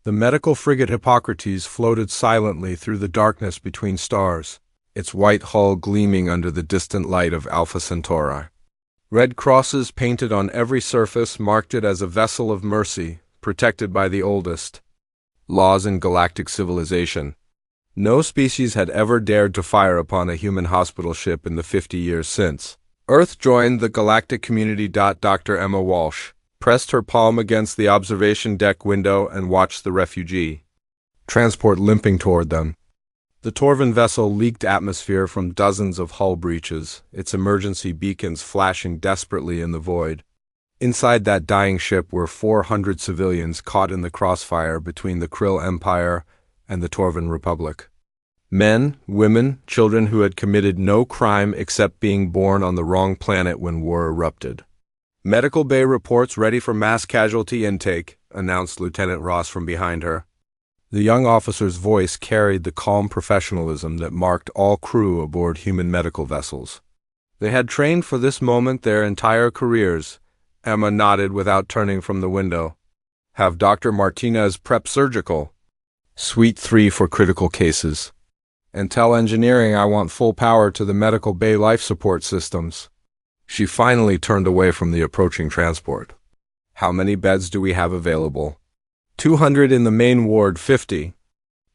The medical frigate Hippocrates floated silently through the darkness between stars, its white hull gleaming under the distant light of Alpha Centauri. Red crosses painted on every surface marked it as a vessel of mercy, protected by the oldest laws in galactic civilization. No species had ever dared to fire upon a human hospital ship in the 50 years since Earth joined the galactic community. Dr. Emma Walsh pressed her palm against the observation deck window and watched the refugee transport limping toward them. The Torvin vessel leaked atmosphere from dozens of hull breaches, its emergency beacons flashing desperately in the void. Inside that dying ship were 400 civilians caught in the crossfire between the Krill Empire and the Torvin Republic. Men, women, children who had committed no crime except being born on the wrong planet when war erupted. "Medical bay reports ready for mass casualty intake," announced Lieutenant Ross from behind her. The young officer's voice carried the calm professionalism that marked all crew aboard human medical vessels. They had trained for this moment their entire careers. Emma nodded without turning from the window. "Have Dr. Martinez prep surgical. Suite 3 for critical cases. And tell engineering I want full power to the medical bay life support systems." She finally turned away from the approaching transport. "How many beds do we have available?" 200 in the main ward, 50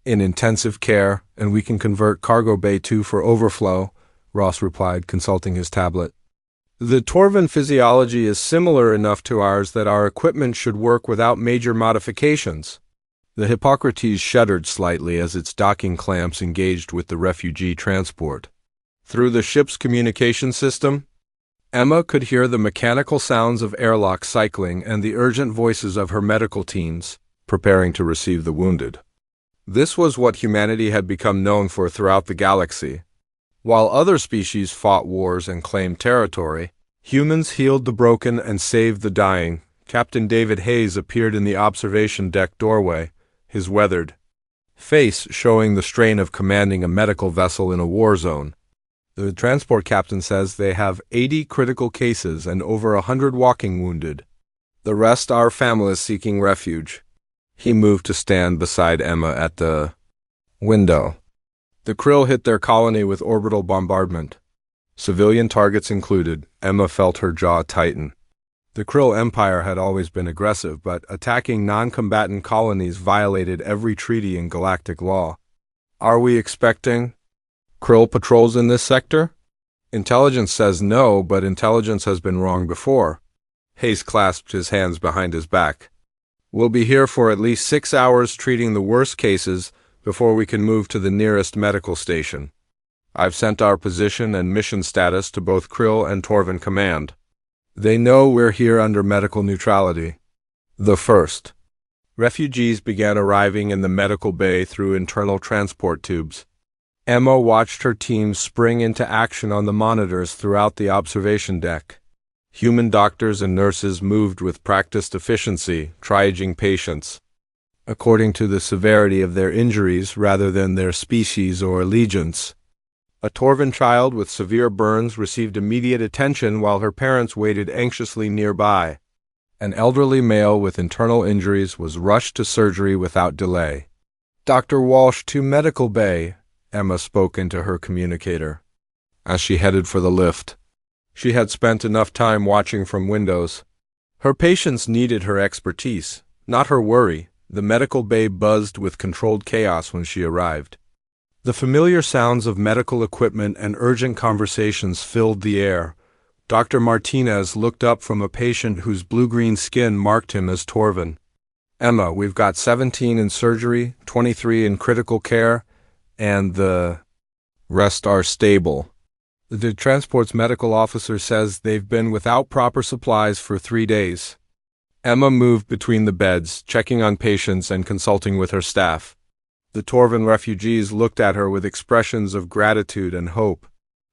in intensive care, and we can convert cargo bay 2 for overflow," Ross replied, consulting his tablet. "The Torvin physiology is similar enough to ours that our equipment should work without major modifications." The Hippocrates shuddered slightly as its docking clamps engaged with the refugee transport. Through the ship's communication system, Emma could hear the mechanical sounds of airlock cycling and the urgent voices of her medical teams, preparing to receive the wounded. This was what humanity had become known for throughout the galaxy. While other species fought wars and claimed territory, humans healed the broken and saved the dying. Captain David Hayes appeared in the observation deck doorway, his weathered face showing the strain of commanding a medical vessel in a war zone. "The transport captain says they have 80 critical cases and over 100 walking wounded. The rest are families seeking refuge." He moved to stand beside Emma at the window. The Krill hit their colony with orbital bombardment. Civilian targets included. Emma felt her jaw tighten. The Krill Empire had always been aggressive, but attacking non-combatant colonies violated every treaty in galactic law. "Are we expecting Krill patrols in this sector?" "Intelligence says no, but intelligence has been wrong before." Hayes clasped his hands behind his back. "We'll be here for at least 6 hours treating the worst cases before we can move to the nearest medical station. I've sent our position and mission status to both Krill and Torvin Command. They know we're here under medical neutrality." The first refugees began arriving in the medical bay through internal transport tubes. Emma watched her team spring into action on the monitors throughout the observation deck. Human doctors and nurses moved with practiced efficiency, triaging patients according to the severity of their injuries rather than their species or allegiance. A Torvin child with severe burns received immediate attention while her parents waited anxiously nearby. An elderly male with internal injuries was rushed to surgery without delay. "Dr. Walsh to medical bay," Emma spoke into her communicator as she headed for the lift. She had spent enough time watching from windows. Her patients needed her expertise, not her worry. The medical bay buzzed with controlled chaos when she arrived. The familiar sounds of medical equipment and urgent conversations filled the air. Dr. Martinez looked up from a patient whose blue-green skin marked him as Torvin. "Emma, we've got 17 in surgery, 23 in critical care, and the rest are stable. The transport's medical officer says they've been without proper supplies for 3 days." Emma moved between the beds, checking on patients and consulting with her staff. The Torvin refugees looked at her with expressions of gratitude and hope.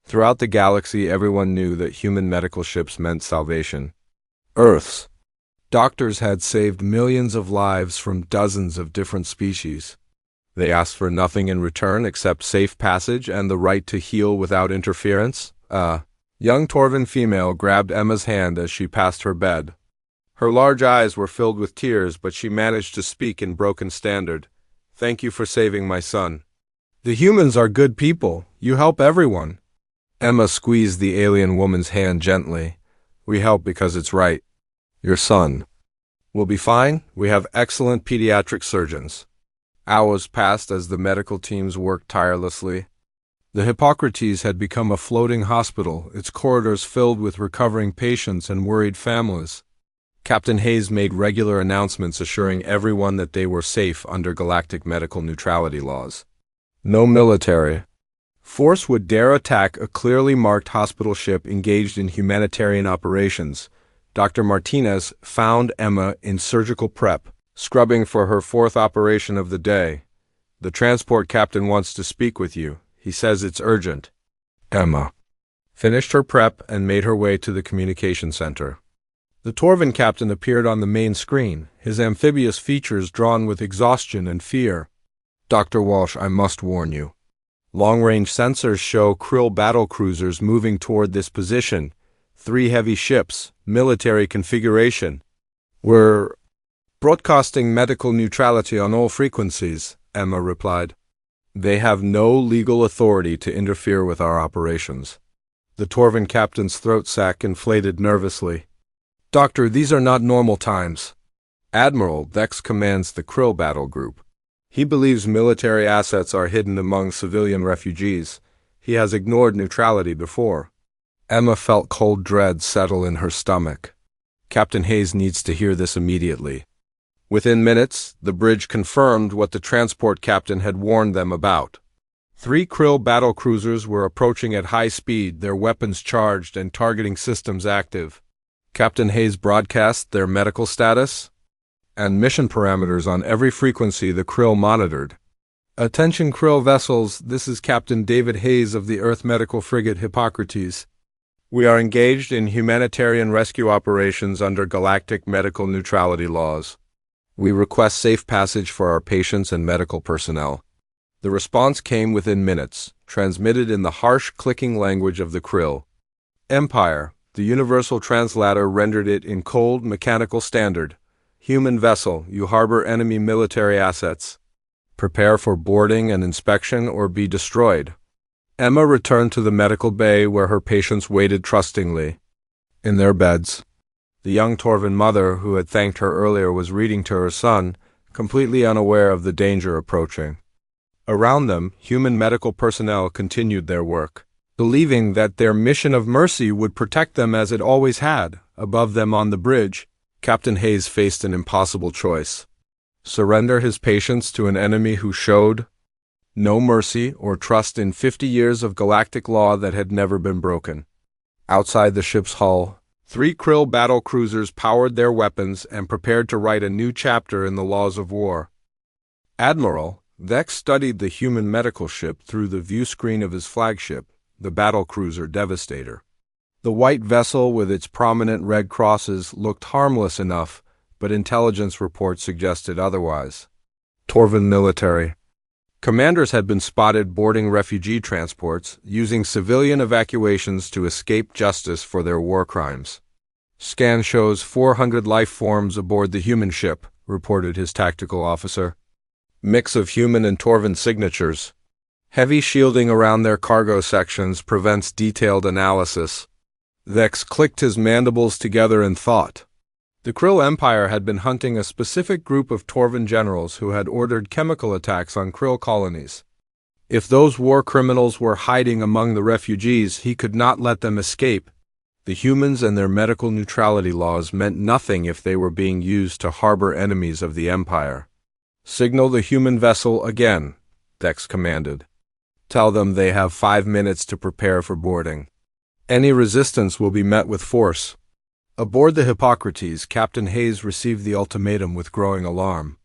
Throughout the galaxy, everyone knew that human medical ships meant salvation. Earth's doctors had saved millions of lives from dozens of different species. They asked for nothing in return except safe passage and the right to heal without interference. A young Torvin female grabbed Emma's hand as she passed her bed. Her large eyes were filled with tears, but she managed to speak in broken standard. "Thank you for saving my son. The humans are good people. You help everyone." Emma squeezed the alien woman's hand gently. "We help because it's right. Your son will be fine. We have excellent pediatric surgeons." Hours passed as the medical teams worked tirelessly. The Hippocrates had become a floating hospital, its corridors filled with recovering patients and worried families. Captain Hayes made regular announcements assuring everyone that they were safe under galactic medical neutrality laws. No military force would dare attack a clearly marked hospital ship engaged in humanitarian operations. Dr. Martinez found Emma in surgical prep, scrubbing for her fourth operation of the day. "The transport captain wants to speak with you. He says it's urgent." Emma finished her prep and made her way to the communication center. The Torvin captain appeared on the main screen, his amphibious features drawn with exhaustion and fear. "Dr. Walsh, I must warn you. Long-range sensors show Krill battle cruisers moving toward this position. 3 heavy ships, military configuration. We're broadcasting medical neutrality on all frequencies," Emma replied. "They have no legal authority to interfere with our operations." The Torvin captain's throat sac inflated nervously. "Doctor, these are not normal times. Admiral Dex commands the Krill battle group. He believes military assets are hidden among civilian refugees. He has ignored neutrality before." Emma felt cold dread settle in her stomach. Captain Hayes needs to hear this immediately. Within minutes, the bridge confirmed what the transport captain had warned them about. 3 Krill battle cruisers were approaching at high speed, their weapons charged and targeting systems active. Captain Hayes broadcast their medical status and mission parameters on every frequency the Krill monitored. "Attention Krill vessels, this is Captain David Hayes of the Earth medical frigate Hippocrates. We are engaged in humanitarian rescue operations under galactic medical neutrality laws. We request safe passage for our patients and medical personnel." The response came within minutes, transmitted in the harsh, clicking language of the Krill. "Empire," the universal translator rendered it in cold, mechanical standard. "Human vessel, you harbor enemy military assets. Prepare for boarding and inspection or be destroyed." Emma returned to the medical bay where her patients waited trustingly. In their beds, the young Torvin mother who had thanked her earlier was reading to her son, completely unaware of the danger approaching. Around them, human medical personnel continued their work, believing that their mission of mercy would protect them as it always had. Above them on the bridge, Captain Hayes faced an impossible choice. Surrender his patients to an enemy who showed no mercy or trust in 50 years of galactic law that had never been broken. Outside the ship's hull, 3 Krill battle cruisers powered their weapons and prepared to write a new chapter in the laws of war. Admiral Vex studied the human medical ship through the view screen of his flagship, the battle cruiser Devastator. The white vessel with its prominent red crosses looked harmless enough, but intelligence reports suggested otherwise. Torvin military commanders had been spotted boarding refugee transports, using civilian evacuations to escape justice for their war crimes. "Scan shows 400 life forms aboard the human ship," reported his tactical officer. "Mix of human and Torvin signatures. Heavy shielding around their cargo sections prevents detailed analysis." Vex clicked his mandibles together in thought. The Krill Empire had been hunting a specific group of Torvin generals who had ordered chemical attacks on Krill colonies. If those war criminals were hiding among the refugees, he could not let them escape. The humans and their medical neutrality laws meant nothing if they were being used to harbor enemies of the Empire. "Signal the human vessel again," Dex commanded. "Tell them they have 5 minutes to prepare for boarding. Any resistance will be met with force." Aboard the Hippocrates, Captain Hayes received the ultimatum with growing alarm.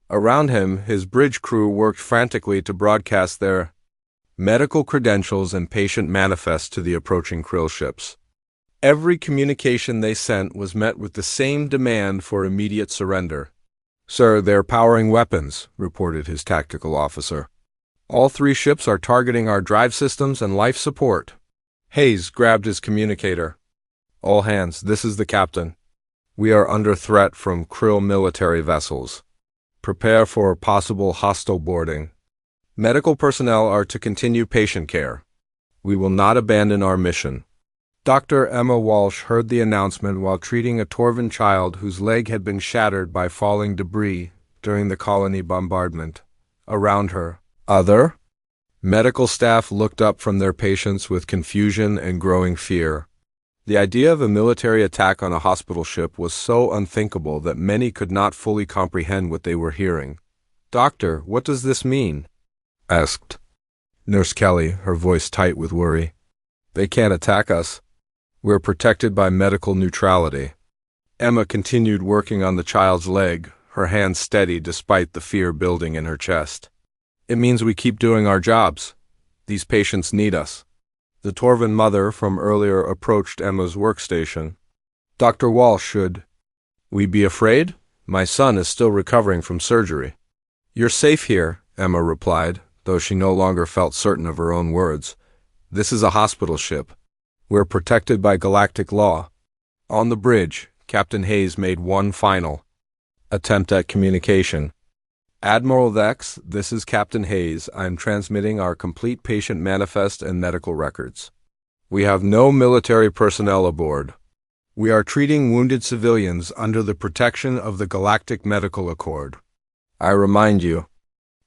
Around him, his bridge crew worked frantically to broadcast their medical credentials and patient manifests to the approaching Krill ships. Every communication they sent was met with the same demand for immediate surrender. "Sir, they're powering weapons," reported his tactical officer. "All 3 ships are targeting our drive systems and life support." Hayes grabbed his communicator. "All hands, this is the captain. We are under threat from Krill military vessels. Prepare for possible hostile boarding. Medical personnel are to continue patient care. We will not abandon our mission. Dr. Emma Walsh heard the announcement while treating a Torvan child whose leg had been shattered by falling debris during the colony bombardment. Around her, other medical staff looked up from their patients with confusion and growing fear. The idea of a military attack on a hospital ship was so unthinkable that many could not fully comprehend what they were hearing. "Doctor, what does this mean?" asked Nurse Kelly, her voice tight with worry. "They can't attack us. We're protected by medical neutrality." Emma continued working on the child's leg, her hands steady despite the fear building in her chest. "It means we keep doing our jobs. These patients need us." The Torvan mother from earlier approached Emma's workstation. "Dr. Walsh, should we be afraid? My son is still recovering from surgery." "You're safe here," Emma replied, though she no longer felt certain of her own words. "This is a hospital ship. We're protected by galactic law." On the bridge, Captain Hayes made one final attempt at communication. "Admiral Vex, this is Captain Hayes. I am transmitting our complete patient manifest and medical records. We have no military personnel aboard. We are treating wounded civilians under the protection of the Galactic Medical Accord. I remind you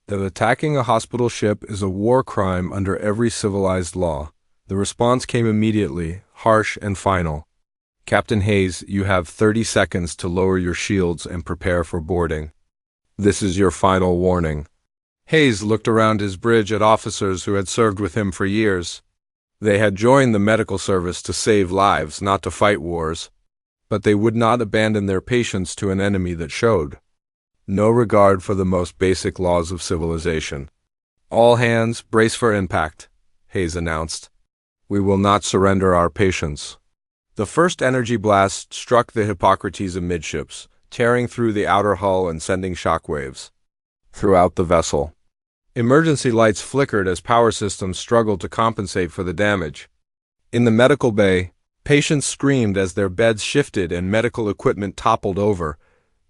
that attacking a hospital ship is a war crime under every civilized law." The response came immediately, harsh and final. "Captain Hayes, you have 30 seconds to lower your shields and prepare for boarding. This is your final warning." Hayes looked around his bridge at officers who had served with him for years. They had joined the medical service to save lives, not to fight wars. But they would not abandon their patients to an enemy that showed no regard for the most basic laws of civilization. "All hands, brace for impact," Hayes announced. "We will not surrender our patients." The first energy blast struck the Hippocrates amidships, tearing through the outer hull and sending shockwaves throughout the vessel. Emergency lights flickered as power systems struggled to compensate for the damage. In the medical bay, patients screamed as their beds shifted and medical equipment toppled over.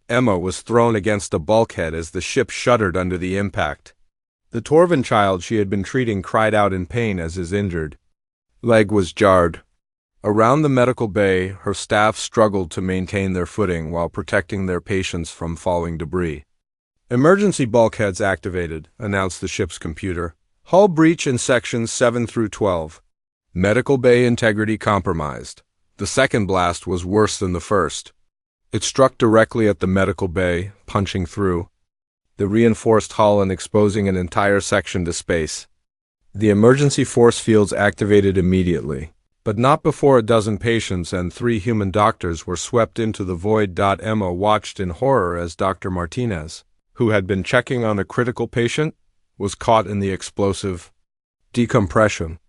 Emma was thrown against a bulkhead as the ship shuddered under the impact. The Torvan child she had been treating cried out in pain as his injured leg was jarred. Around the medical bay, her staff struggled to maintain their footing while protecting their patients from falling debris. "Emergency bulkheads activated," announced the ship's computer. "Hull breach in sections 7 through 12. Medical bay integrity compromised." The second blast was worse than the first. It struck directly at the medical bay, punching through the reinforced hull and exposing an entire section to space. The emergency force fields activated immediately, but not before a dozen patients and 3 human doctors were swept into the void. Emma watched in horror as Dr. Martinez, who had been checking on a critical patient, was caught in the explosive decompression.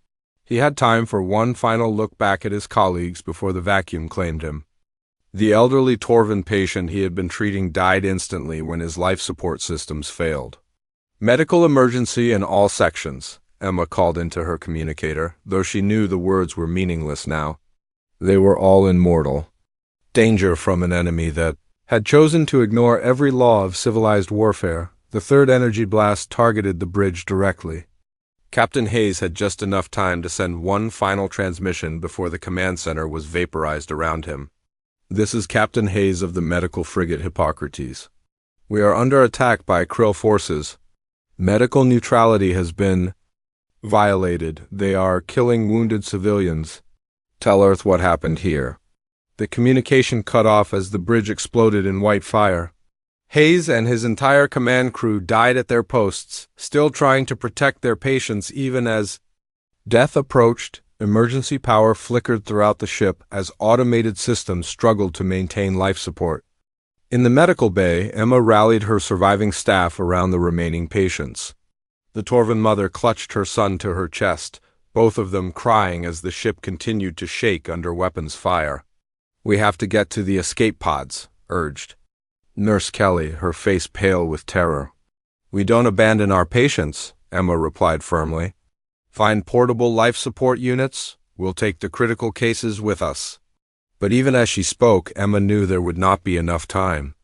He had time for one final look back at his colleagues before the vacuum claimed him. The elderly Torvan patient he had been treating died instantly when his life support systems failed. "Medical emergency in all sections," Emma called into her communicator, though she knew the words were meaningless now. They were all immortal. Danger from an enemy that had chosen to ignore every law of civilized warfare. The third energy blast targeted the bridge directly. Captain Hayes had just enough time to send one final transmission before the command center was vaporized around him. "This is Captain Hayes of the medical frigate Hippocrates. We are under attack by Krill forces. Medical neutrality has been violated. They are killing wounded civilians. Tell Earth what happened here." The communication cut off as the bridge exploded in white fire. Hayes and his entire command crew died at their posts, still trying to protect their patients even as death approached. Emergency power flickered throughout the ship as automated systems struggled to maintain life support. In the medical bay, Emma rallied her surviving staff around the remaining patients. The Torvan mother clutched her son to her chest, both of them crying as the ship continued to shake under weapons fire. "We have to get to the escape pods," urged Nurse Kelly, her face pale with terror. "We don't abandon our patients," Emma replied firmly. "Find portable life support units. We'll take the critical cases with us." But even as she spoke, Emma knew there would not be enough time.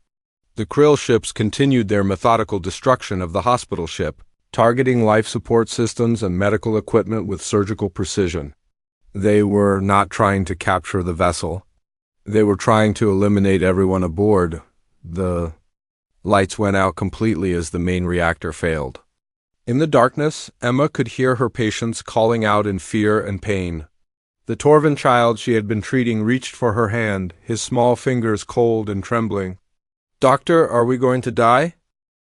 The Krill ships continued their methodical destruction of the hospital ship, targeting life support systems and medical equipment with surgical precision. They were not trying to capture the vessel. They were trying to eliminate everyone aboard. The lights went out completely as the main reactor failed. In the darkness, Emma could hear her patients calling out in fear and pain. The Torvin child she had been treating reached for her hand, his small fingers cold and trembling. "Doctor, are we going to die?"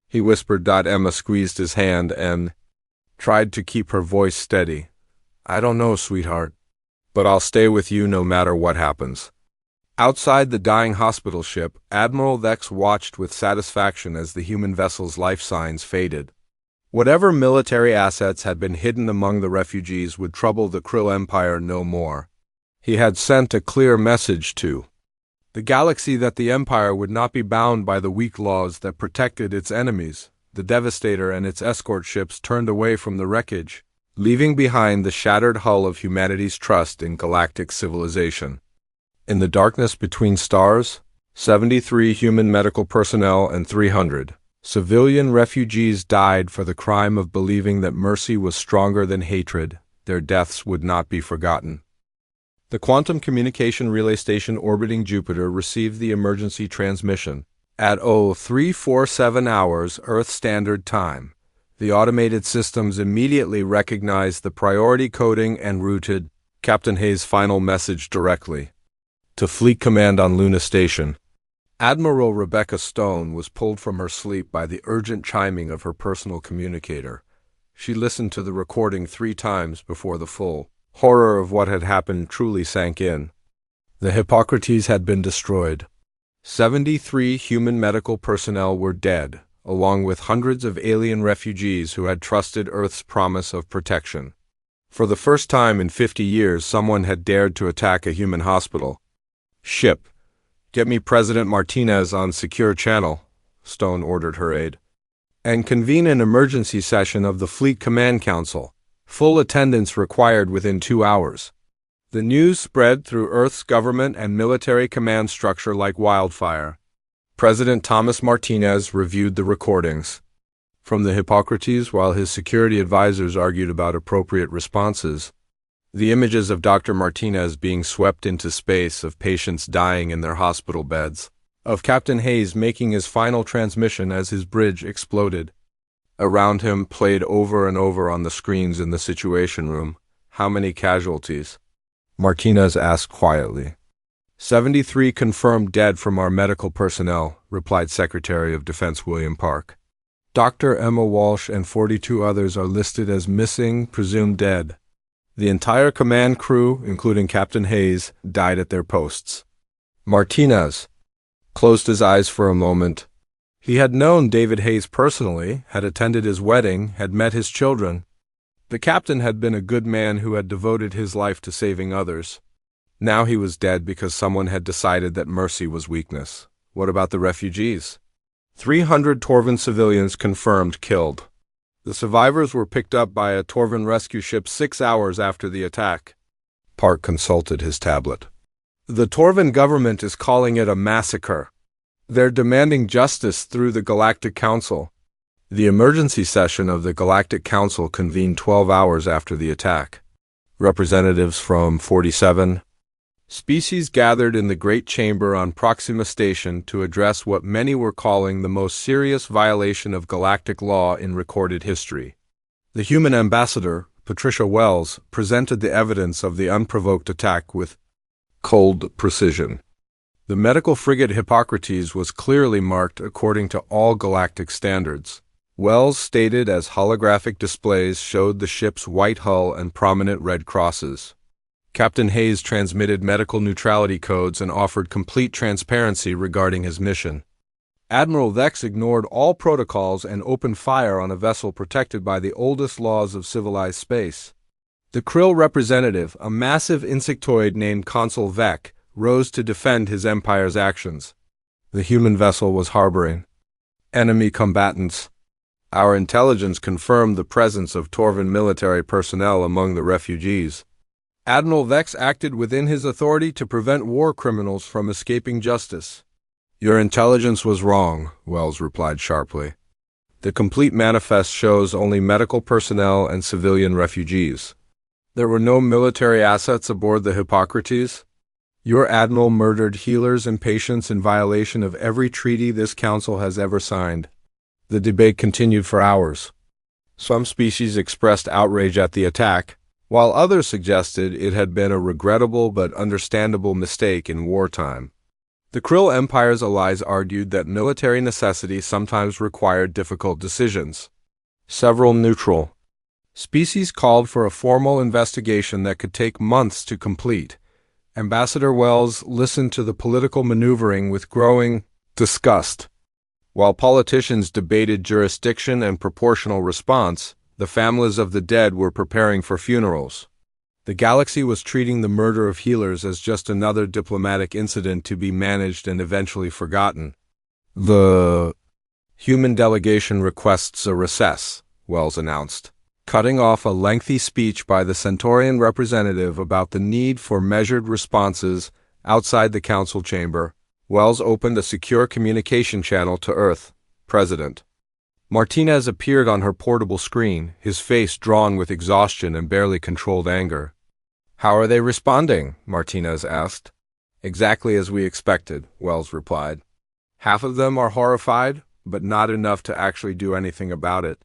he whispered. Emma squeezed his hand and tried to keep her voice steady. "I don't know, sweetheart, but I'll stay with you no matter what happens." Outside the dying hospital ship, Admiral Vex watched with satisfaction as the human vessel's life signs faded. Whatever military assets had been hidden among the refugees would trouble the Krill Empire no more. He had sent a clear message to the galaxy that the Empire would not be bound by the weak laws that protected its enemies. The Devastator and its escort ships turned away from the wreckage, leaving behind the shattered hull of humanity's trust in galactic civilization. In the darkness between stars, 73 human medical personnel and 300 civilian refugees died for the crime of believing that mercy was stronger than hatred. Their deaths would not be forgotten. The Quantum Communication Relay Station orbiting Jupiter received the emergency transmission. At 0347 hours Earth Standard Time, the automated systems immediately recognized the priority coding and routed Captain Hayes' final message directly to Fleet Command on Luna Station. Admiral Rebecca Stone was pulled from her sleep by the urgent chiming of her personal communicator. She listened to the recording 3 times before the full horror of what had happened truly sank in. The Hippocrates had been destroyed. 73 human medical personnel were dead, along with hundreds of alien refugees who had trusted Earth's promise of protection. For the first time in 50 years, someone had dared to attack a human hospital. "Ship, get me President Martinez on secure channel," Stone ordered her aide, "and convene an emergency session of the Fleet Command Council. Full attendance required within 2 hours." The news spread through Earth's government and military command structure like wildfire. President Thomas Martinez reviewed the recordings from the Hippocrates while his security advisors argued about appropriate responses. The images of Dr. Martinez being swept into space, of patients dying in their hospital beds, of Captain Hayes making his final transmission as his bridge exploded around him played over and over on the screens in the Situation Room. "How many casualties?" Martinez asked quietly. 73 confirmed dead from our medical personnel," replied Secretary of Defense William Park. "Dr. Emma Walsh and 42 others are listed as missing, presumed dead. The entire command crew, including Captain Hayes, died at their posts." Martinez closed his eyes for a moment. He had known David Hayes personally, had attended his wedding, had met his children. The captain had been a good man who had devoted his life to saving others. Now he was dead because someone had decided that mercy was weakness. What about the refugees? 300 Torvin civilians confirmed killed. The survivors were picked up by a Torvin rescue ship 6 hours after the attack. Park consulted his tablet. "The Torvin government is calling it a massacre. They're demanding justice through the Galactic Council." The emergency session of the Galactic Council convened 12 hours after the attack. Representatives from 47 species gathered in the Great Chamber on Proxima Station to address what many were calling the most serious violation of galactic law in recorded history. The human ambassador, Patricia Wells, presented the evidence of the unprovoked attack with cold precision. The medical frigate Hippocrates was clearly marked according to all galactic standards. Wells stated as holographic displays showed the ship's white hull and prominent red crosses. Captain Hayes transmitted medical neutrality codes and offered complete transparency regarding his mission. Admiral Vex ignored all protocols and opened fire on a vessel protected by the oldest laws of civilized space. The Krill representative, a massive insectoid named Consul Vec, rose to defend his empire's actions. The human vessel was harboring enemy combatants. Our intelligence confirmed the presence of Torvin military personnel among the refugees. Admiral Vex acted within his authority to prevent war criminals from escaping justice. Your intelligence was wrong, Wells replied sharply. The complete manifest shows only medical personnel and civilian refugees. There were no military assets aboard the Hippocrates. Your admiral murdered healers and patients in violation of every treaty this council has ever signed. The debate continued for hours. Some species expressed outrage at the attack, while others suggested it had been a regrettable but understandable mistake in wartime. The Krill Empire's allies argued that military necessity sometimes required difficult decisions. Several neutral species called for a formal investigation that could take months to complete. Ambassador Wells listened to the political maneuvering with growing disgust. While politicians debated jurisdiction and proportional response, the families of the dead were preparing for funerals. The galaxy was treating the murder of healers as just another diplomatic incident to be managed and eventually forgotten. The human delegation requests a recess, Wells announced, cutting off a lengthy speech by the Centaurian representative about the need for measured responses outside the council chamber. Wells opened a secure communication channel to Earth. President Martinez appeared on her portable screen, his face drawn with exhaustion and barely controlled anger. How are they responding? Martinez asked. Exactly as we expected, Wells replied. Half of them are horrified, but not enough to actually do anything about it.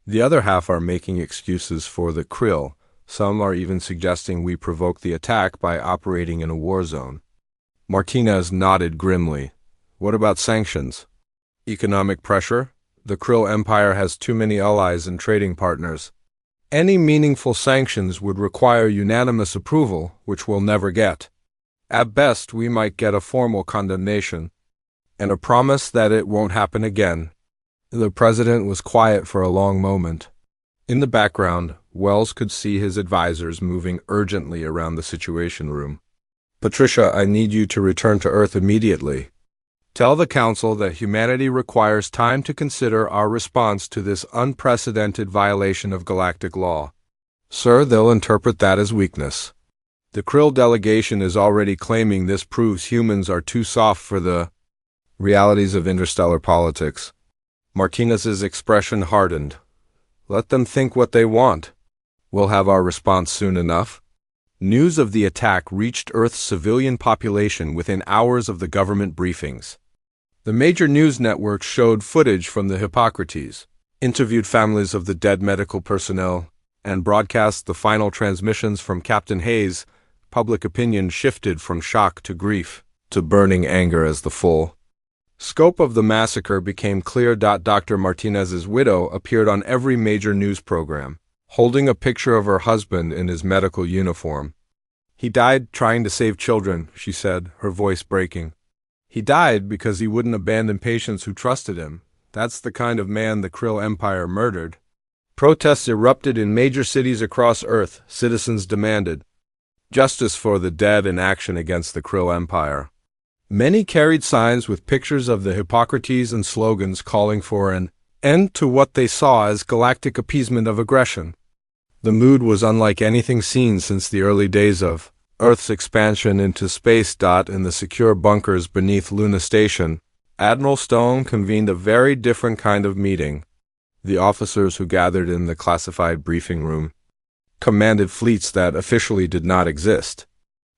The other half are making excuses for the Krill. Some are even suggesting we provoke the attack by operating in a war zone. Martinez nodded grimly. What about sanctions? Economic pressure? The Krill Empire has too many allies and trading partners. Any meaningful sanctions would require unanimous approval, which we'll never get. At best, we might get a formal condemnation, and a promise that it won't happen again. The president was quiet for a long moment. In the background, Wells could see his advisors moving urgently around the Situation Room. Patricia, I need you to return to Earth immediately. Tell the Council that humanity requires time to consider our response to this unprecedented violation of galactic law. Sir, they'll interpret that as weakness. The Krill delegation is already claiming this proves humans are too soft for the realities of interstellar politics. Martinez's expression hardened. Let them think what they want. We'll have our response soon enough. News of the attack reached Earth's civilian population within hours of the government briefings. The major news networks showed footage from the Hippocrates, interviewed families of the dead medical personnel, and broadcast the final transmissions from Captain Hayes. Public opinion shifted from shock to grief to burning anger as the full scope of the massacre became clear. Dr. Martinez's widow appeared on every major news program, holding a picture of her husband in his medical uniform. He died trying to save children, she said, her voice breaking. He died because he wouldn't abandon patients who trusted him. That's the kind of man the Krill Empire murdered. Protests erupted in major cities across Earth. Citizens demanded justice for the dead and action against the Krill Empire. Many carried signs with pictures of the Hippocrates and slogans calling for an end to what they saw as galactic appeasement of aggression. The mood was unlike anything seen since the early days of Earth's expansion into space. In the secure bunkers beneath Luna Station, Admiral Stone convened a very different kind of meeting. The officers who gathered in the classified briefing room commanded fleets that officially did not exist.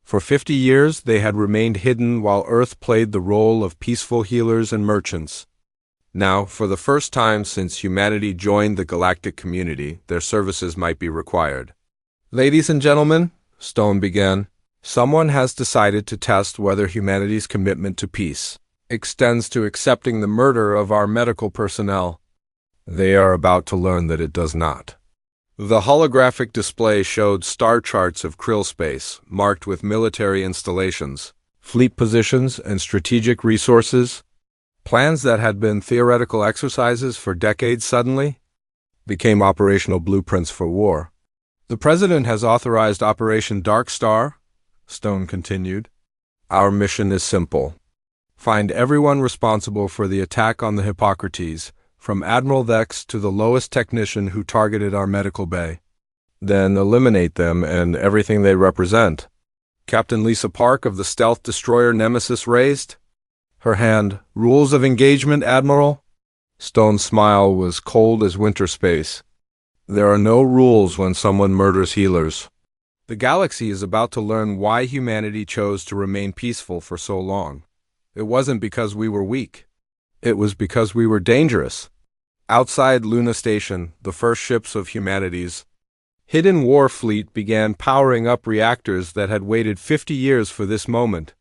For 50 years, they had remained hidden while Earth played the role of peaceful healers and merchants. Now, for the first time since humanity joined the galactic community, their services might be required. Ladies and gentlemen, Stone began, someone has decided to test whether humanity's commitment to peace extends to accepting the murder of our medical personnel. They are about to learn that it does not. The holographic display showed star charts of Krill space, marked with military installations, fleet positions, and strategic resources. Plans that had been theoretical exercises for decades suddenly became operational blueprints for war. The President has authorized Operation Dark Star, Stone continued. Our mission is simple. Find everyone responsible for the attack on the Hippocrates, from Admiral Vex to the lowest technician who targeted our medical bay. Then eliminate them and everything they represent. Captain Lisa Park of the stealth destroyer Nemesis raised her hand. Rules of engagement, Admiral? Stone's smile was cold as winter space. There are no rules when someone murders healers. The galaxy is about to learn why humanity chose to remain peaceful for so long. It wasn't because we were weak. It was because we were dangerous. Outside Luna Station, the first ships of humanity's hidden war fleet began powering up reactors that had waited 50 years for this moment.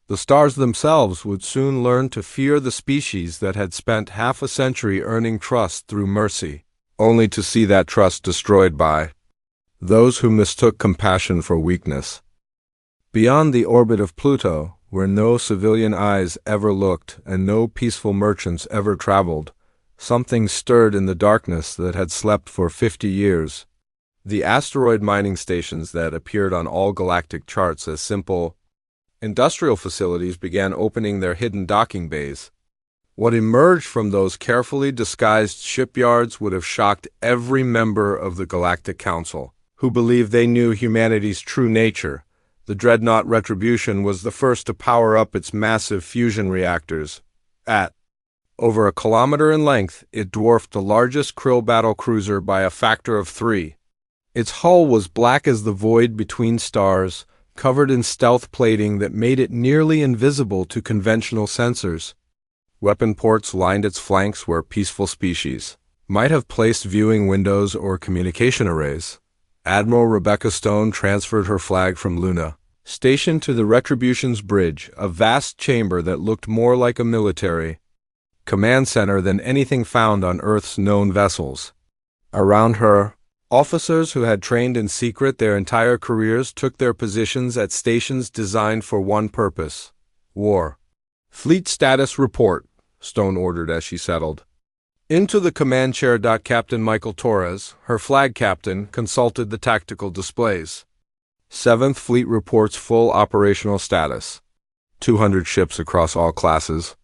The stars themselves would soon learn to fear the species that had spent half a century earning trust through mercy, only to see that trust destroyed by those who mistook compassion for weakness. Beyond the orbit of Pluto, where no civilian eyes ever looked and no peaceful merchants ever traveled, something stirred in the darkness that had slept for 50 years. The asteroid mining stations that appeared on all galactic charts as simple industrial facilities began opening their hidden docking bays. What emerged from those carefully disguised shipyards would have shocked every member of the Galactic Council, who believed they knew humanity's true nature. The dreadnought Retribution was the first to power up its massive fusion reactors. At over a kilometer in length, it dwarfed the largest Krill battle cruiser by a factor of 3. Its hull was black as the void between stars, covered in stealth plating that made it nearly invisible to conventional sensors. Weapon ports lined its flanks where peaceful species might have placed viewing windows or communication arrays. Admiral Rebecca Stone transferred her flag from Luna Station to the Retribution's bridge, a vast chamber that looked more like a military command center than anything found on Earth's known vessels. Around her, officers who had trained in secret their entire careers took their positions at stations designed for one purpose: war. Fleet status report, Stone ordered as she settled into the command chair. Captain Michael Torres, her flag captain, consulted the tactical displays. 7th Fleet reports full operational status. 200 ships across all classes.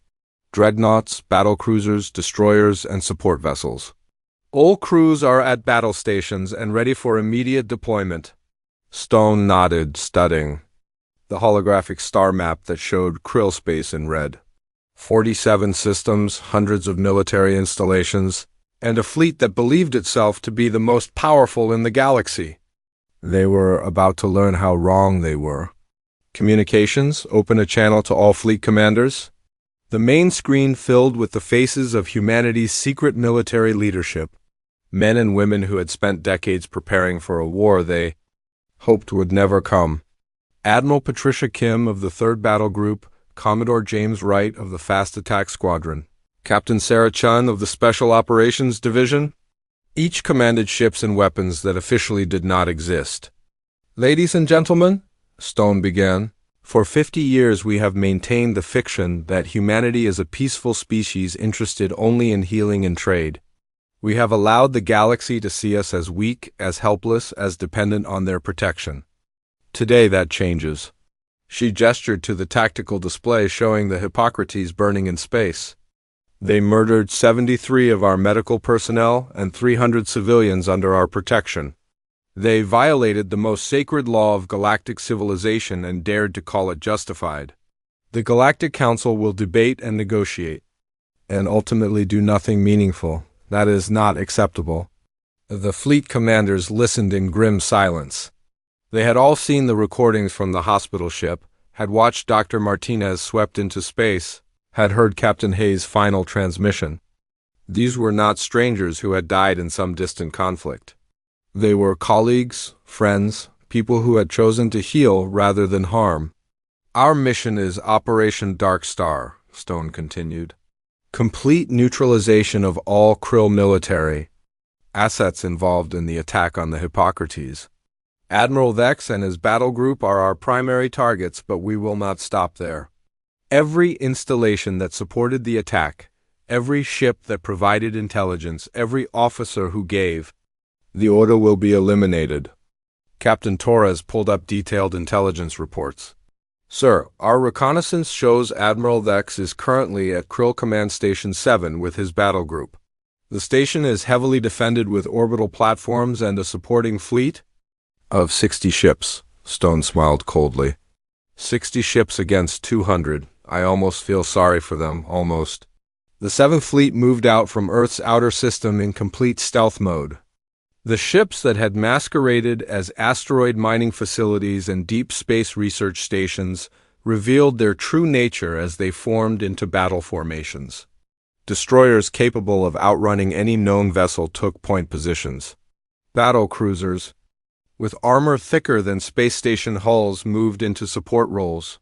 Dreadnoughts, battle cruisers, destroyers, and support vessels. All crews are at battle stations and ready for immediate deployment. Stone nodded, studying the holographic star map that showed Krill space in red. 47 systems, hundreds of military installations, and a fleet that believed itself to be the most powerful in the galaxy. They were about to learn how wrong they were. Communications, open a channel to all fleet commanders. The main screen filled with the faces of humanity's secret military leadership. Men and women who had spent decades preparing for a war they hoped would never come. Admiral Patricia Kim of the 3rd Battle Group, Commodore James Wright of the Fast Attack Squadron, Captain Sarah Chun of the Special Operations Division. Each commanded ships and weapons that officially did not exist. Ladies and gentlemen, Stone began, for 50 years we have maintained the fiction that humanity is a peaceful species interested only in healing and trade. We have allowed the galaxy to see us as weak, as helpless, as dependent on their protection. Today that changes. She gestured to the tactical display showing the Hippocrates burning in space. They murdered 73 of our medical personnel and 300 civilians under our protection. They violated the most sacred law of galactic civilization and dared to call it justified. The Galactic Council will debate and negotiate, and ultimately do nothing meaningful. That is not acceptable. The fleet commanders listened in grim silence. They had all seen the recordings from the hospital ship, had watched Dr. Martinez swept into space, had heard Captain Hayes' final transmission. These were not strangers who had died in some distant conflict. They were colleagues, friends, people who had chosen to heal rather than harm. Our mission is Operation Dark Star, Stone continued. Complete neutralization of all Krill military assets involved in the attack on the Hippocrates. Admiral Vex and his battle group are our primary targets, but we will not stop there. Every installation that supported the attack, every ship that provided intelligence, every officer who gave the order will be eliminated. Captain Torres pulled up detailed intelligence reports. Sir, our reconnaissance shows Admiral Vex is currently at Krill Command Station 7 with his battle group. The station is heavily defended with orbital platforms and a supporting fleet of 60 ships. Stone smiled coldly. 60 ships against 200. I almost feel sorry for them, almost. The Seventh Fleet moved out from Earth's outer system in complete stealth mode. The ships that had masqueraded as asteroid mining facilities and deep space research stations revealed their true nature as they formed into battle formations. Destroyers capable of outrunning any known vessel took point positions. Battle cruisers, with armor thicker than space station hulls, moved into support roles.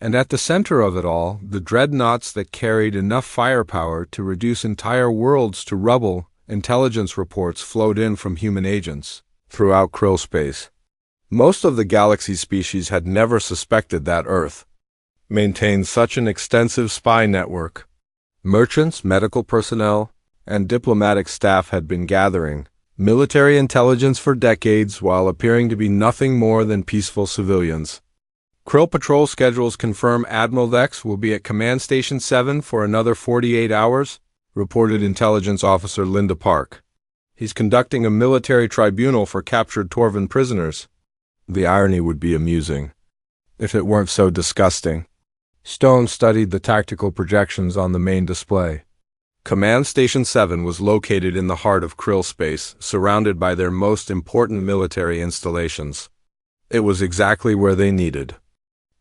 And at the center of it all, the dreadnoughts that carried enough firepower to reduce entire worlds to rubble. Intelligence reports flowed in from human agents throughout Krill space. Most of the galaxy species had never suspected that Earth maintained such an extensive spy network. Merchants, medical personnel, and diplomatic staff had been gathering military intelligence for decades while appearing to be nothing more than peaceful civilians. Krill patrol schedules confirm Admiral Vex will be at Command Station 7 for another 48 hours, reported Intelligence Officer Linda Park. He's conducting a military tribunal for captured Torvan prisoners. The irony would be amusing, if it weren't so disgusting. Stone studied the tactical projections on the main display. Command Station 7 was located in the heart of Krill space, surrounded by their most important military installations. It was exactly where they needed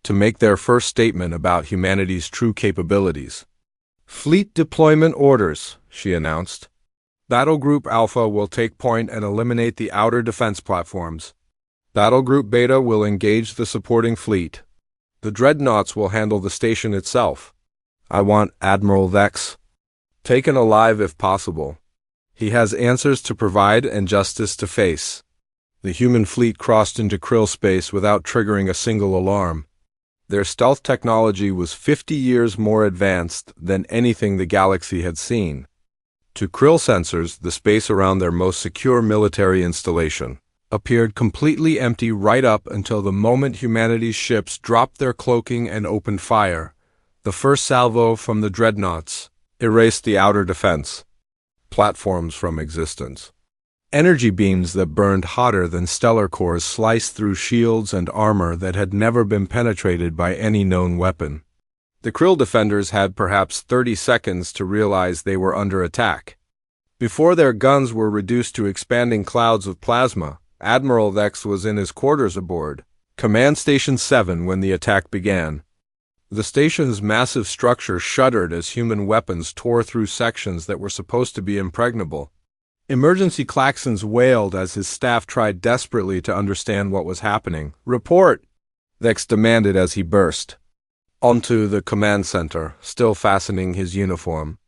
to make their first statement about humanity's true capabilities. Fleet deployment orders, she announced. Battle Group Alpha will take point and eliminate the outer defense platforms. Battle Group Beta will engage the supporting fleet. The dreadnoughts will handle the station itself. I want Admiral Vex taken alive if possible. He has answers to provide and justice to face. The human fleet crossed into Krill space without triggering a single alarm. Their stealth technology was 50 years more advanced than anything the galaxy had seen. To Krill sensors, the space around their most secure military installation appeared completely empty right up until the moment humanity's ships dropped their cloaking and opened fire. The first salvo from the dreadnoughts erased the outer defense platforms from existence. Energy beams that burned hotter than stellar cores sliced through shields and armor that had never been penetrated by any known weapon. The Krill defenders had perhaps 30 seconds to realize they were under attack. Before their guns were reduced to expanding clouds of plasma, Admiral Vex was in his quarters aboard Command Station 7 when the attack began. The station's massive structure shuddered as human weapons tore through sections that were supposed to be impregnable. Emergency klaxons wailed as his staff tried desperately to understand what was happening. Report! Vex demanded as he burst onto the command center, still fastening his uniform.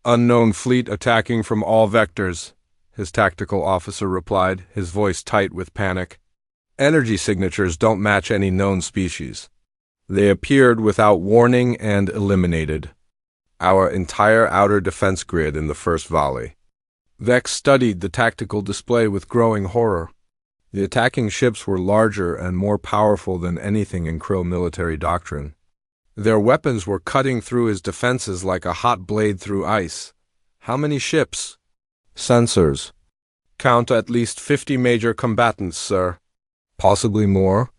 Unknown fleet attacking from all vectors, his tactical officer replied, his voice tight with panic. Energy signatures don't match any known species. They appeared without warning and eliminated our entire outer defense grid in the first volley. Vex studied the tactical display with growing horror. The attacking ships were larger and more powerful than anything in Krill military doctrine. Their weapons were cutting through his defenses like a hot blade through ice. How many ships? Sensors. Count at least 50 major combatants, sir. Possibly more.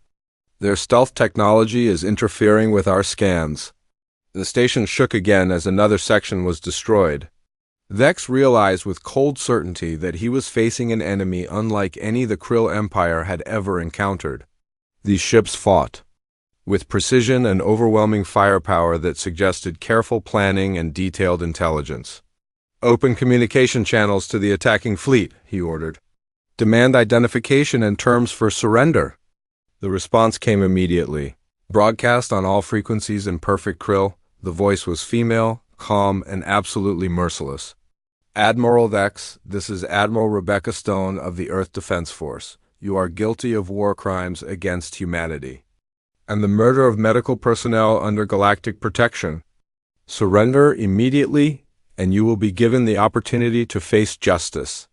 Their stealth technology is interfering with our scans. The station shook again as another section was destroyed. Vex realized with cold certainty that he was facing an enemy unlike any the Krill Empire had ever encountered. These ships fought with precision and overwhelming firepower that suggested careful planning and detailed intelligence. Open communication channels to the attacking fleet, he ordered. Demand identification and terms for surrender. The response came immediately. Broadcast on all frequencies in perfect Krill, the voice was female, calm, and absolutely merciless. Admiral Vex, this is Admiral Rebecca Stone of the Earth Defense Force. You are guilty of war crimes against humanity and the murder of medical personnel under galactic protection. Surrender immediately, and you will be given the opportunity to face justice.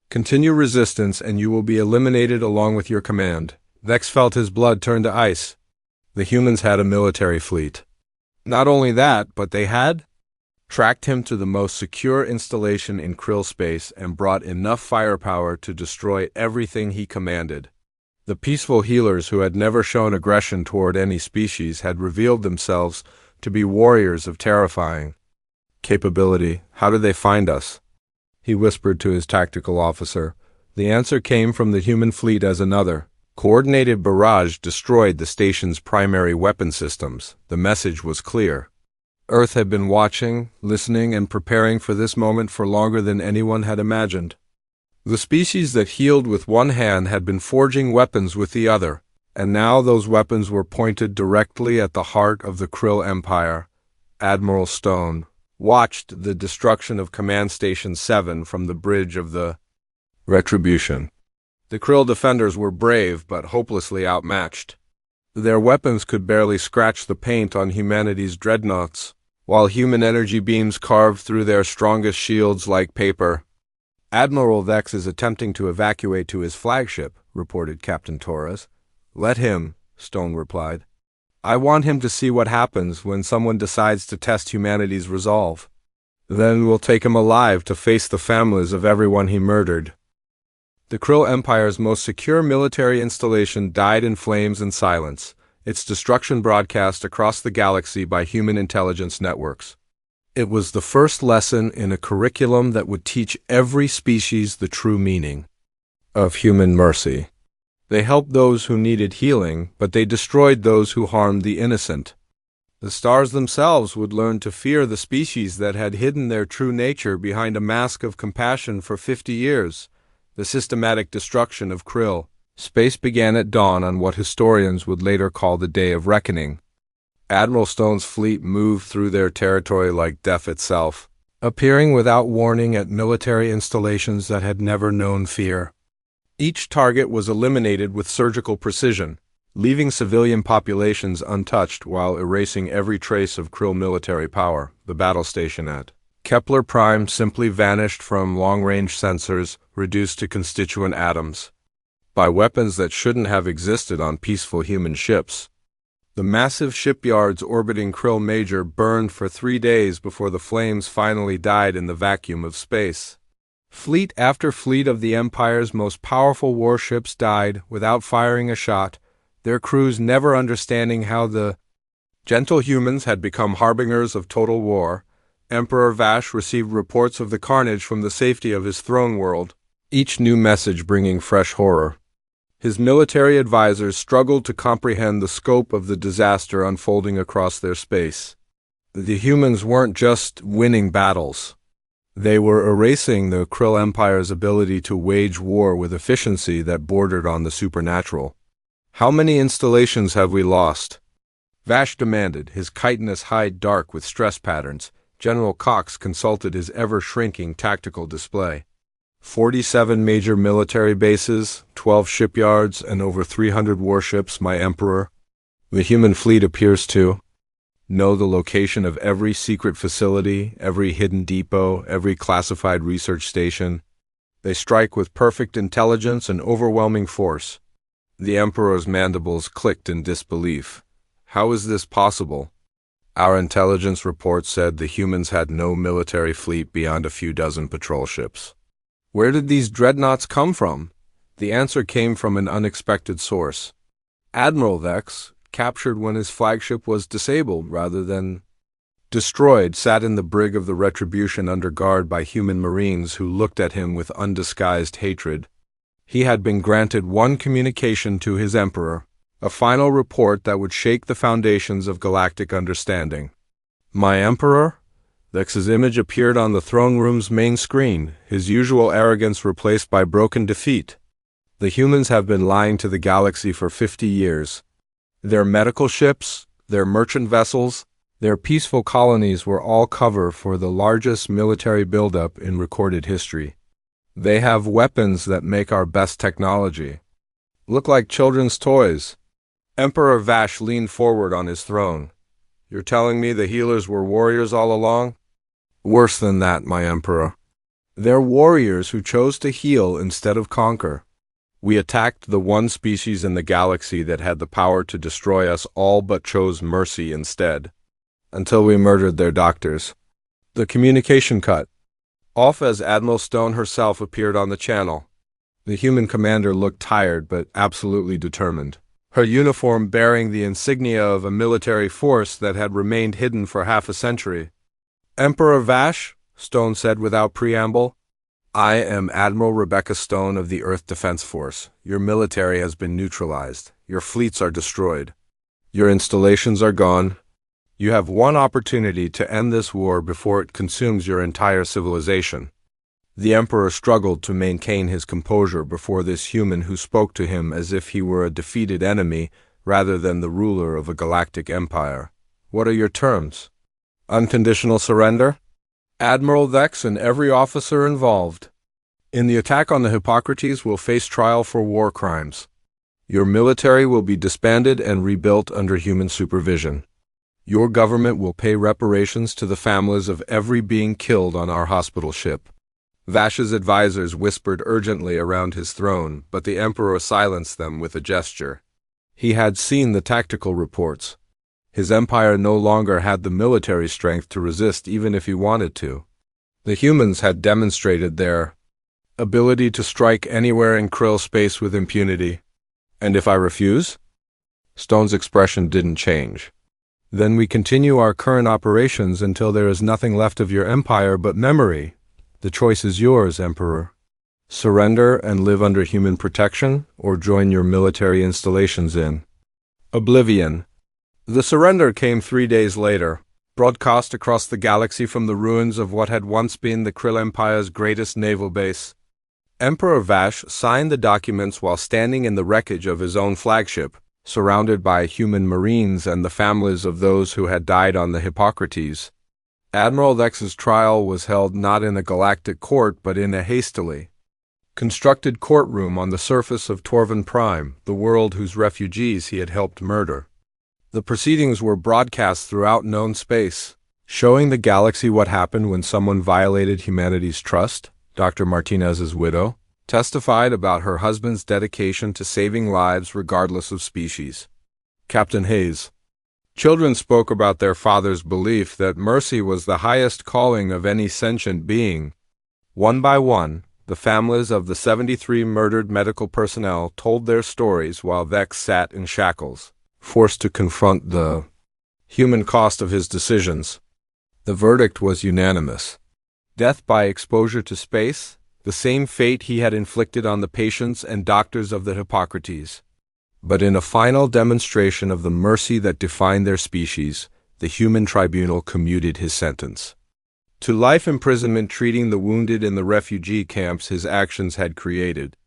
Continue resistance, and you will be eliminated along with your command. Vex felt his blood turn to ice. The humans had a military fleet. Not only that, but they had tracked him to the most secure installation in Krill space, and brought enough firepower to destroy everything he commanded. The peaceful healers who had never shown aggression toward any species had revealed themselves to be warriors of terrifying capability. How did they find us? He whispered to his tactical officer. The answer came from the human fleet as another coordinated barrage destroyed the station's primary weapon systems. The message was clear. Earth had been watching, listening, and preparing for this moment for longer than anyone had imagined. The species that healed with one hand had been forging weapons with the other, and now those weapons were pointed directly at the heart of the Krill Empire. Admiral Stone watched the destruction of Command Station 7 from the bridge of the Retribution. The Krill defenders were brave but hopelessly outmatched. Their weapons could barely scratch the paint on humanity's dreadnoughts, while human energy beams carved through their strongest shields like paper. Admiral Vex is attempting to evacuate to his flagship, reported Captain Torres. Let him, Stone replied. I want him to see what happens when someone decides to test humanity's resolve. Then we'll take him alive to face the families of everyone he murdered. The Krill Empire's most secure military installation died in flames and silence, its destruction broadcast across the galaxy by human intelligence networks. It was the first lesson in a curriculum that would teach every species the true meaning of human mercy. They helped those who needed healing, but they destroyed those who harmed the innocent. The stars themselves would learn to fear the species that had hidden their true nature behind a mask of compassion for 50 years. The systematic destruction of Krill space began at dawn on what historians would later call the Day of Reckoning. Admiral Stone's fleet moved through their territory like death itself, appearing without warning at military installations that had never known fear. Each target was eliminated with surgical precision, leaving civilian populations untouched while erasing every trace of Krill military power. The battle station at Kepler Prime simply vanished from long-range sensors, reduced to constituent atoms by weapons that shouldn't have existed on peaceful human ships. The massive shipyards orbiting Krill Major burned for 3 days before the flames finally died in the vacuum of space. Fleet after fleet of the Empire's most powerful warships died without firing a shot, their crews never understanding how the gentle humans had become harbingers of total war. Emperor Vash received reports of the carnage from the safety of his throne world, each new message bringing fresh horror. His military advisors struggled to comprehend the scope of the disaster unfolding across their space. The humans weren't just winning battles. They were erasing the Krill Empire's ability to wage war with efficiency that bordered on the supernatural. How many installations have we lost? Vash demanded, his chitinous hide dark with stress patterns. General Cox consulted his ever-shrinking tactical display. 47 major military bases, 12 shipyards, and over 300 warships, my Emperor. The human fleet appears to know the location of every secret facility, every hidden depot, every classified research station. They strike with perfect intelligence and overwhelming force. The Emperor's mandibles clicked in disbelief. How is this possible? Our intelligence report said the humans had no military fleet beyond a few dozen patrol ships. Where did these dreadnoughts come from? The answer came from an unexpected source. Admiral Vex, captured when his flagship was disabled rather than destroyed, sat in the brig of the Retribution under guard by human marines who looked at him with undisguised hatred. He had been granted one communication to his Emperor, a final report that would shake the foundations of galactic understanding. My Emperor? Vex's image appeared on the throne room's main screen, his usual arrogance replaced by broken defeat. The humans have been lying to the galaxy for 50 years. Their medical ships, their merchant vessels, their peaceful colonies were all cover for the largest military buildup in recorded history. They have weapons that make our best technology look like children's toys. Emperor Vash leaned forward on his throne. You're telling me the healers were warriors all along? Worse than that, my Emperor. They're warriors who chose to heal instead of conquer. We attacked the one species in the galaxy that had the power to destroy us all but chose mercy instead, until we murdered their doctors. The communication cut off as Admiral Stone herself appeared on the channel. The human commander looked tired but absolutely determined, her uniform bearing the insignia of a military force that had remained hidden for half a century. "Emperor Vash," Stone said without preamble, "I am Admiral Rebecca Stone of the Earth Defense Force. Your military has been neutralized. Your fleets are destroyed. Your installations are gone. You have one opportunity to end this war before it consumes your entire civilization." The Emperor struggled to maintain his composure before this human who spoke to him as if he were a defeated enemy rather than the ruler of a galactic empire. "What are your terms?" "Unconditional surrender. Admiral Vex and every officer involved in the attack on the Hippocrates will face trial for war crimes. Your military will be disbanded and rebuilt under human supervision. Your government will pay reparations to the families of every being killed on our hospital ship." Vash's advisors whispered urgently around his throne, but the Emperor silenced them with a gesture. He had seen the tactical reports. His empire no longer had the military strength to resist even if he wanted to. The humans had demonstrated their ability to strike anywhere in Krill space with impunity. "And if I refuse?" Stone's expression didn't change. "Then we continue our current operations until there is nothing left of your empire but memory. The choice is yours, Emperor. Surrender and live under human protection, or join your military installations in oblivion." The surrender came 3 days later, broadcast across the galaxy from the ruins of what had once been the Krill Empire's greatest naval base. Emperor Vash signed the documents while standing in the wreckage of his own flagship, surrounded by human marines and the families of those who had died on the Hippocrates. Admiral Vex's trial was held not in a galactic court but in a hastily constructed courtroom on the surface of Torvin Prime, the world whose refugees he had helped murder. The proceedings were broadcast throughout known space, showing the galaxy what happened when someone violated humanity's trust. Dr. Martinez's widow testified about her husband's dedication to saving lives regardless of species. Captain Hayes. Children spoke about their father's belief that mercy was the highest calling of any sentient being. One by one, the families of the 73 murdered medical personnel told their stories while Vex sat in shackles, forced to confront the human cost of his decisions. The verdict was unanimous. Death by exposure to space, the same fate he had inflicted on the patients and doctors of the Hippocrates. But in a final demonstration of the mercy that defined their species, the human tribunal commuted his sentence to life imprisonment, treating the wounded in the refugee camps his actions had created.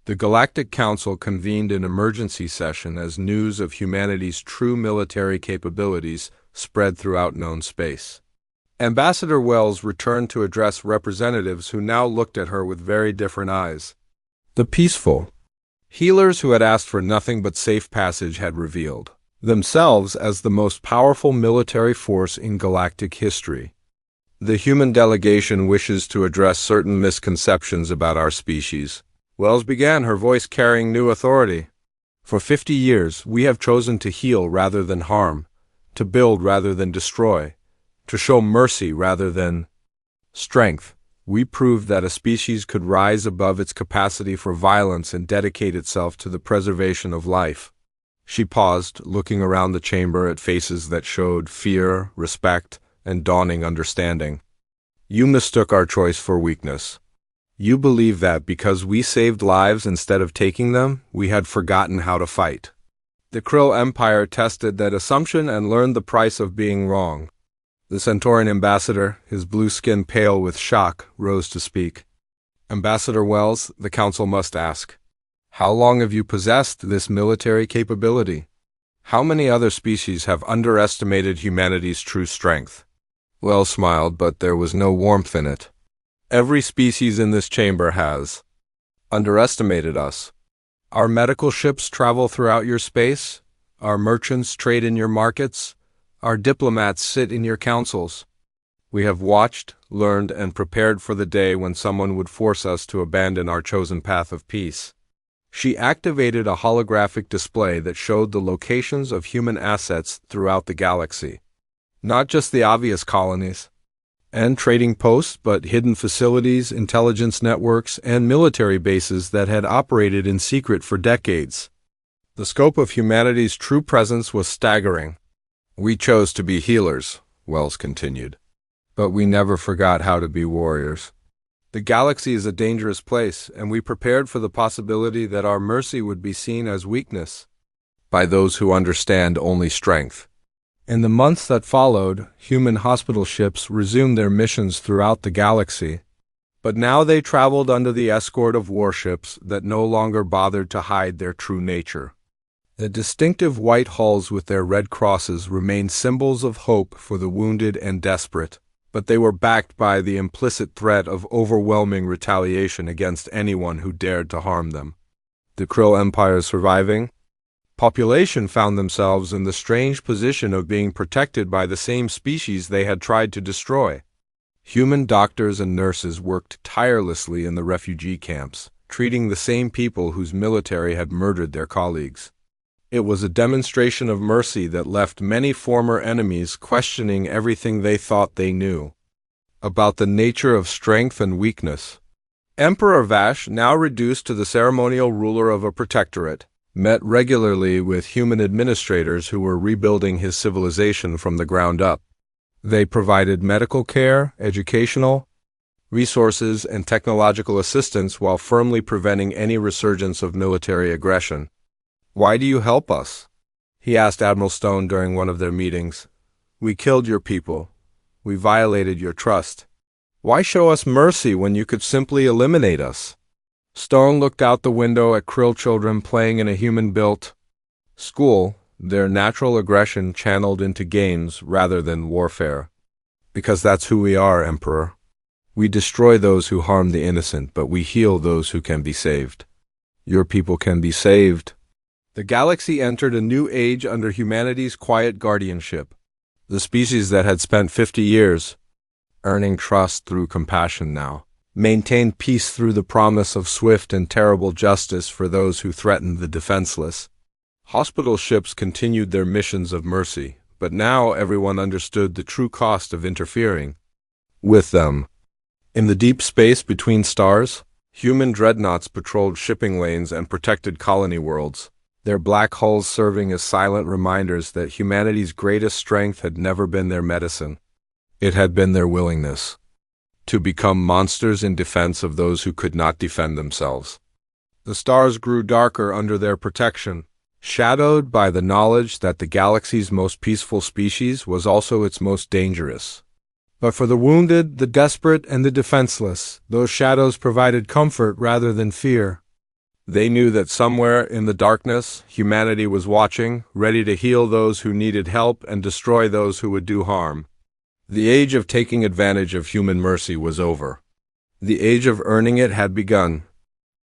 The Galactic Council convened an emergency session as news of humanity's true military capabilities spread throughout known space. Ambassador Wells returned to address representatives who now looked at her with very different eyes. The peaceful healers who had asked for nothing but safe passage had revealed themselves as the most powerful military force in galactic history. The human delegation wishes to address certain misconceptions about our species. Wells began, her voice carrying new authority. For 50 years, we have chosen to heal rather than harm, to build rather than destroy, to show mercy rather than strength. We proved that a species could rise above its capacity for violence and dedicate itself to the preservation of life. She paused, looking around the chamber at faces that showed fear, respect, and dawning understanding. You mistook our choice for weakness. You believe that because we saved lives instead of taking them, we had forgotten how to fight. The Krill Empire tested that assumption and learned the price of being wrong. The Centaurian ambassador, his blue skin pale with shock, rose to speak. Ambassador Wells, the Council must ask, how long have you possessed this military capability? How many other species have underestimated humanity's true strength? Wells smiled, but there was no warmth in it. Every species in this chamber has underestimated us. Our medical ships travel throughout your space. Our merchants trade in your markets. Our diplomats sit in your councils. We have watched, learned, and prepared for the day when someone would force us to abandon our chosen path of peace. She activated a holographic display that showed the locations of human assets throughout the galaxy. Not just the obvious colonies. and trading posts, but hidden facilities, intelligence networks, and military bases that had operated in secret for decades. The scope of humanity's true presence was staggering. "We chose to be healers," Wells continued, "but we never forgot how to be warriors. The galaxy is a dangerous place, and we prepared for the possibility that our mercy would be seen as weakness by those who understand only strength." In the months that followed, human hospital ships resumed their missions throughout the galaxy. But now they traveled under the escort of warships that no longer bothered to hide their true nature. The distinctive white hulls with their red crosses remained symbols of hope for the wounded and desperate, but they were backed by the implicit threat of overwhelming retaliation against anyone who dared to harm them. The Krill Empire's surviving population found themselves in the strange position of being protected by the same species they had tried to destroy. Human doctors and nurses worked tirelessly in the refugee camps, treating the same people whose military had murdered their colleagues. It was a demonstration of mercy that left many former enemies questioning everything they thought they knew about the nature of strength and weakness. Emperor Vash, now reduced to the ceremonial ruler of a protectorate, met regularly with human administrators who were rebuilding his civilization from the ground up. They provided medical care, educational resources, and technological assistance while firmly preventing any resurgence of military aggression. "Why do you help us?" he asked Admiral Stone during one of their meetings. "We killed your people. We violated your trust. Why show us mercy when you could simply eliminate us?" Stone looked out the window at Krill children playing in a human-built school, their natural aggression channeled into games rather than warfare. "Because that's who we are, Emperor. We destroy those who harm the innocent, but we heal those who can be saved. Your people can be saved." The galaxy entered a new age under humanity's quiet guardianship. The species that had spent 50 years earning trust through compassion now maintained peace through the promise of swift and terrible justice for those who threatened the defenseless. Hospital ships continued their missions of mercy, but now everyone understood the true cost of interfering with them. In the deep space between stars, human dreadnoughts patrolled shipping lanes and protected colony worlds, their black hulls serving as silent reminders that humanity's greatest strength had never been their medicine. It had been their willingness to become monsters in defense of those who could not defend themselves. The stars grew darker under their protection, shadowed by the knowledge that the galaxy's most peaceful species was also its most dangerous. But for the wounded, the desperate, and the defenseless, those shadows provided comfort rather than fear. They knew that somewhere in the darkness, humanity was watching, ready to heal those who needed help and destroy those who would do harm. The age of taking advantage of human mercy was over. The age of earning it had begun,